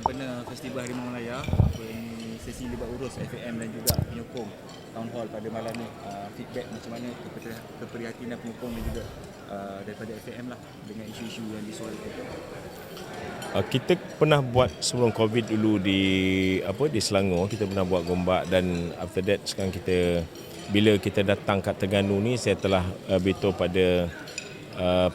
sempena Festival Harimau Melaya, apa ini sesi libat urus FAM dan juga penyokong Town Hall pada malam ni, feedback macam mana keprihatinan penyokong dan juga daripada FAM lah dengan isu-isu yang disuarakan. Kita pernah buat sebelum COVID dulu di Selangor, kita pernah buat gombak, dan after that sekarang bila kita datang kat Terengganu ni, saya telah beritahu pada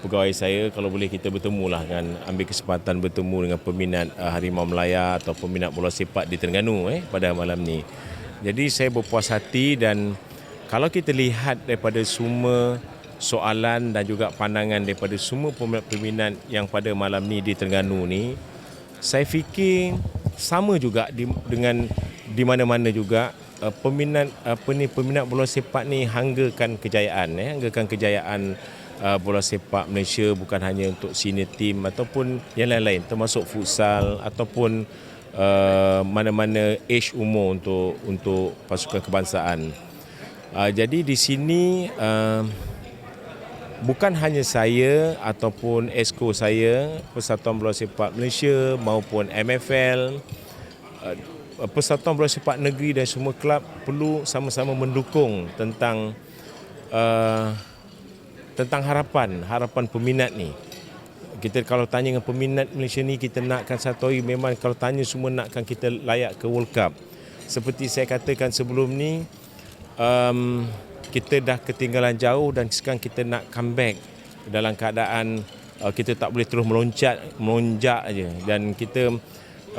pegawai saya kalau boleh kita bertemu lah, kan, ambil kesempatan bertemu dengan peminat Harimau Melaya atau peminat bola sepak di Terengganu pada malam ni. Jadi saya berpuas hati, dan kalau kita lihat daripada semua soalan dan juga pandangan daripada semua peminat yang pada malam ni di Terengganu ni, saya fikir sama juga dengan di mana-mana juga peminat bola sepak ni hanggakan kejayaan bola sepak Malaysia, bukan hanya untuk senior team ataupun yang lain-lain, termasuk futsal ataupun mana-mana age umur untuk pasukan kebangsaan. Jadi di sini bukan hanya saya ataupun esko saya, Persatuan Bola Sepak Malaysia maupun MFL, Persatuan Bola Sepak Negeri dan semua kelab perlu sama-sama mendukung tentang harapan peminat ni. Kita kalau tanya dengan peminat Malaysia ni, kita nakkan satu hari, memang kalau tanya semua nakkan kita layak ke World Cup. Seperti saya katakan sebelum ni, kita dah ketinggalan jauh dan sekarang kita nak comeback dalam keadaan kita tak boleh terus melonjak aja, dan kita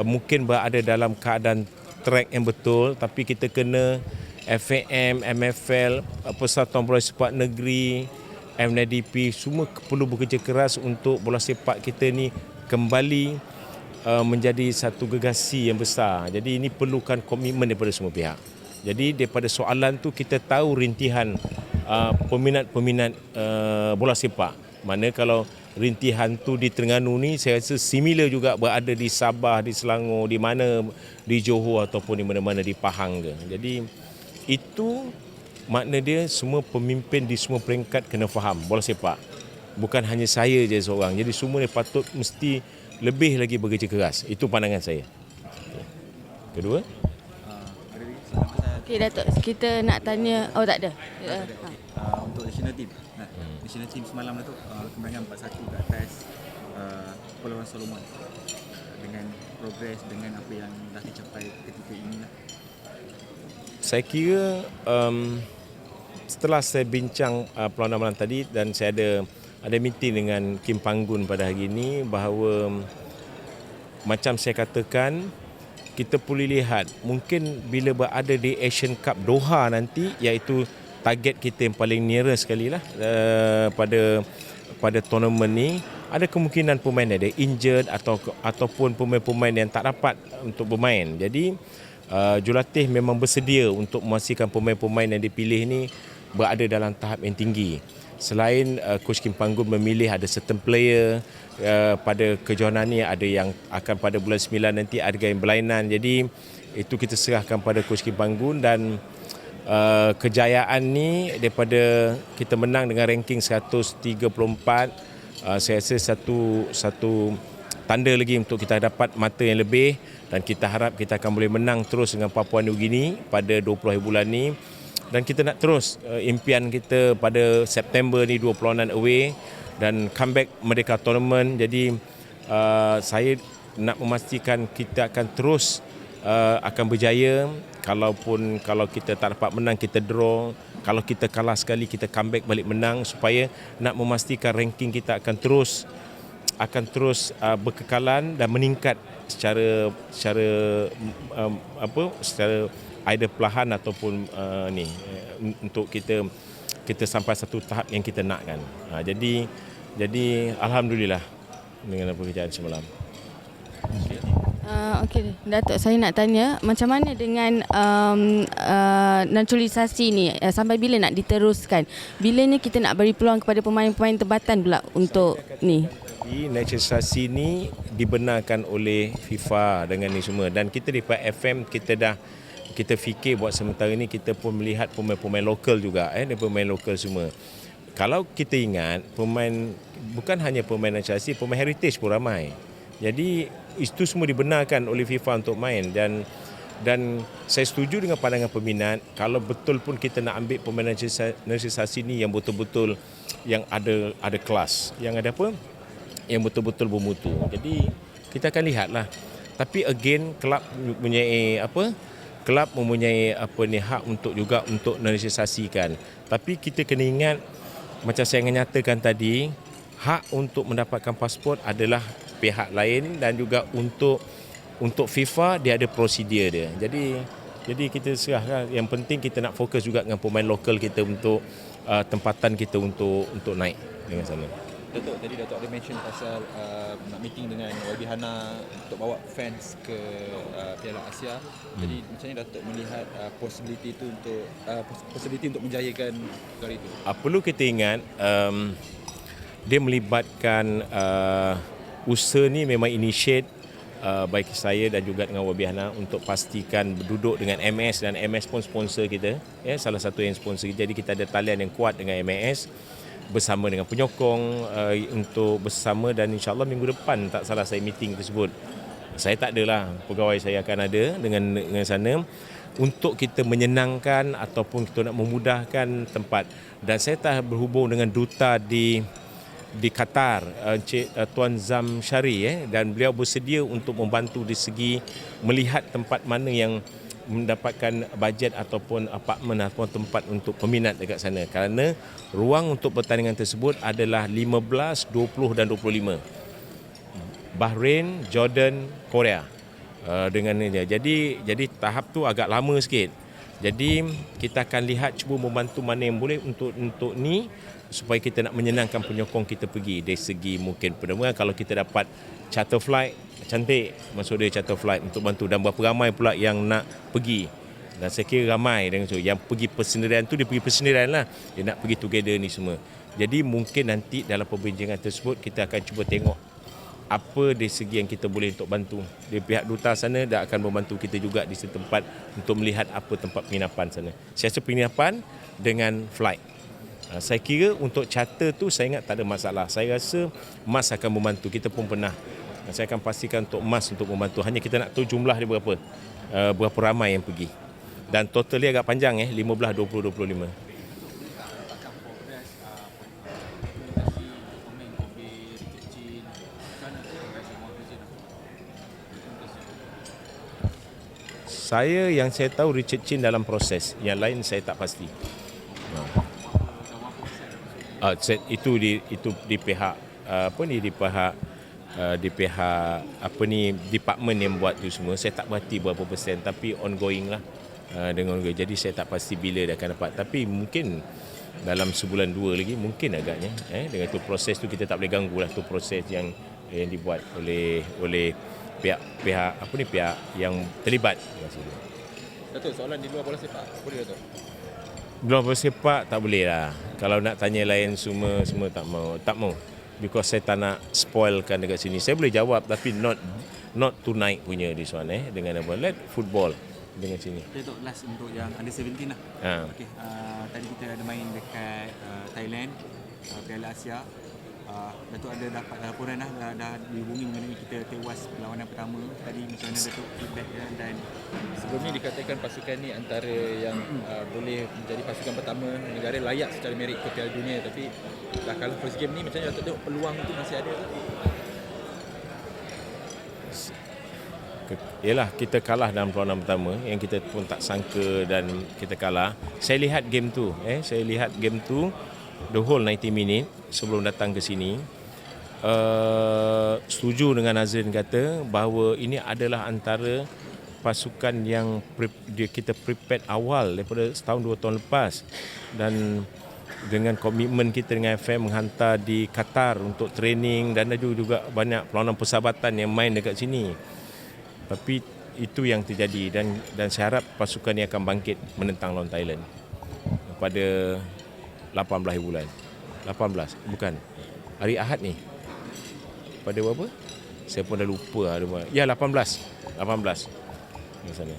mungkin berada dalam keadaan track yang betul, tapi kita kena FAM, MFL, Persatuan Bola Sepak Negeri, MNDP semua perlu bekerja keras untuk bola sepak kita ni kembali menjadi satu gegasi yang besar. Jadi ini perlukan komitmen daripada semua pihak. Jadi daripada soalan tu kita tahu rintihan peminat-peminat bola sepak. Mana kalau rintihan tu di Terengganu ni, saya rasa similar juga berada di Sabah, di Selangor, di mana di Johor ataupun di mana-mana di Pahang ke. Jadi itu makna dia semua pemimpin di semua peringkat kena faham bola sepak. Bukan hanya saya je seorang. Jadi semua ni patut mesti lebih lagi bekerja keras. Itu pandangan saya. Kedua? Okey Datuk, kita nak tanya, tak ada. Untuk national team. National team semalam Datuk kemenangan 4-1 ke atas Kepulauan Solomon. Dengan progres, dengan apa yang dah dicapai ketika ini lah. Saya kira setelah saya bincang perlawanan malam tadi, dan saya ada meeting dengan Kim Panggun pada hari ini, bahawa macam saya katakan, kita boleh lihat mungkin bila berada di Asian Cup Doha nanti, iaitu target kita yang paling nearest sekali lah pada tournament ni, ada kemungkinan pemain ada injured ataupun pemain-pemain yang tak dapat untuk bermain. Jadi jurulatih memang bersedia untuk memastikan pemain-pemain yang dipilih ni berada dalam tahap yang tinggi. Selain Coach Kim Panggun memilih ada certain player pada kejohanan ni, ada yang akan pada bulan 9 nanti ada yang berlainan. Jadi itu kita serahkan pada Coach Kim Panggun, dan kejayaan ni daripada kita menang dengan ranking 134, saya rasa satu tanda lagi untuk kita dapat mata yang lebih, dan kita harap kita akan boleh menang terus dengan Papua New Guinea pada 20 hari bulan ni. Dan kita nak terus impian kita pada September ni 2 perlawanan away dan comeback Merdeka Tournament. Jadi saya nak memastikan kita akan terus akan berjaya. Kalau kita tak dapat menang, kita draw. Kalau kita kalah sekali, kita comeback balik menang, supaya nak memastikan ranking kita akan terus berkekalan dan meningkat secara either perlahan ataupun untuk kita sampai satu tahap yang kita nakkan. Jadi alhamdulillah dengan pekerjaan semalam. Okey, Datuk, saya nak tanya macam mana dengan naturalisasi ni, sampai bila nak diteruskan? Bilanya kita nak beri peluang kepada pemain-pemain tempatan pula untuk ni? Naturalisasi ni dibenarkan oleh FIFA dengan ni semua, dan kita di FM kita fikir buat sementara ni kita pun melihat pemain-pemain lokal juga, pemain lokal semua. Kalau kita ingat, pemain bukan hanya pemain naturalisasi, pemain heritage pun ramai. Jadi itu semua dibenarkan oleh FIFA untuk main. Dan saya setuju dengan pandangan peminat, kalau betul pun kita nak ambil pemain naturalisasi ni yang betul-betul yang ada kelas, yang ada apa, yang betul-betul bermutu. Jadi kita akan lihatlah. Tapi again, kelab mempunyai hak untuk juga untuk naturalisasikan. Tapi kita kena ingat, macam saya nyatakan tadi, hak untuk mendapatkan pasport adalah pihak lain, dan juga untuk FIFA dia ada prosedur dia. Jadi kita serahkan. Yang penting kita nak fokus juga dengan pemain lokal kita untuk tempatan kita untuk naik dengan sana. Datuk, tadi Datuk ada mention pasal nak meeting dengan YB Hana untuk bawa fans ke Piala Asia. Jadi macam mana Datuk melihat possibility untuk menjayakan perkara itu? Perlu kita ingat, dia melibatkan usaha ni memang initiate baik saya dan juga dengan YB Hana untuk pastikan duduk dengan MS, dan MS pun sponsor kita, salah satu yang sponsor. Jadi kita ada talian yang kuat dengan MS bersama dengan penyokong untuk bersama, dan insyaAllah minggu depan tak salah saya meeting tersebut. Saya tak adalah, pegawai saya akan ada dengan sana untuk kita menyenangkan ataupun kita nak memudahkan tempat. Dan saya telah berhubung dengan duta di Qatar, Encik Tuan Zam Syari, dan beliau bersedia untuk membantu di segi melihat tempat mana yang mendapatkan bajet ataupun apartmen ataupun tempat untuk peminat dekat sana, kerana ruang untuk pertandingan tersebut adalah 15, 20 dan 25. Bahrain, Jordan, Korea dengan ini. Jadi tahap tu agak lama sikit. Jadi kita akan lihat, cuba membantu mana yang boleh untuk ni, supaya kita nak menyenangkan penyokong kita pergi. Dari segi mungkin pertama, kalau kita dapat charter flight, cantik, maksud dia charter flight untuk bantu. Dan berapa ramai pula yang nak pergi. Dan saya kira ramai dengan tu. Yang pergi persendirian tu, dia pergi persendirian lah. Dia nak pergi together ni semua. Jadi mungkin nanti dalam perbincangan tersebut, kita akan cuba tengok apa dari segi yang kita boleh untuk bantu. Di pihak duta sana dah akan membantu kita juga di setempat untuk melihat apa tempat penginapan sana. Siasat penginapan dengan flight. Saya kira untuk charter tu saya ingat tak ada masalah. Saya rasa MAS akan membantu. Kita pun pernah. Saya akan pastikan untuk MAS untuk membantu. Hanya kita nak tahu jumlah dia berapa ramai yang pergi. Dan total dia agak panjang 15, 20, 25. Yang saya tahu Richard Chin dalam proses. Yang lain saya tak pasti. Itu di pihak department yang buat tu semua. Saya tak berhati berapa persen, tapi ongoing lah dengan ongoing. Jadi saya tak pasti bila dia akan dapat, tapi mungkin dalam sebulan 2 lagi mungkin agaknya. Dengan tu proses tu kita tak boleh ganggu lah, tu proses yang dibuat oleh pihak yang terlibat. Datuk, soalan di luar bola sepak boleh Datuk? Luar bola sepak tak boleh lah. Kalau nak tanya lain semua tak mau. Because saya tak nak spoilkan dekat sini. Saya boleh jawab tapi not tonight punya this one dengan apa. Let football dengan sini. Datuk, last untuk yang under 17 lah. Okey, tadi kita ada main dekat Thailand, Piala Asia. Datuk ada dapat laporan dah dihubungi mengenai kita tewas perlawanan pertama. Tadi macam mana Datuk feedback dan sebelum ni dikatakan pasukan ni antara yang boleh menjadi pasukan pertama negara layak secara merit ke Piala Dunia, tapi dah kalah first game ni, macam mana Datuk tengok peluang tu masih ada ke? Yalah, kita kalah dalam perlawanan pertama yang kita pun tak sangka dan kita kalah. Saya lihat game tu, the whole 90 minit sebelum datang ke sini. Setuju dengan Nazrin kata bahawa ini adalah antara pasukan yang kita prepared awal daripada setahun 2 tahun lepas, dan dengan komitmen kita dengan FM menghantar di Qatar untuk training, dan ada juga banyak perlawanan persahabatan yang main dekat sini. Tapi itu yang terjadi, dan saya harap pasukan ini akan bangkit menentang lawan Thailand pada 18 bulan. 18 bukan hari Ahad ni. Pada berapa? Saya pun dah lupa. Ya 18 di sana.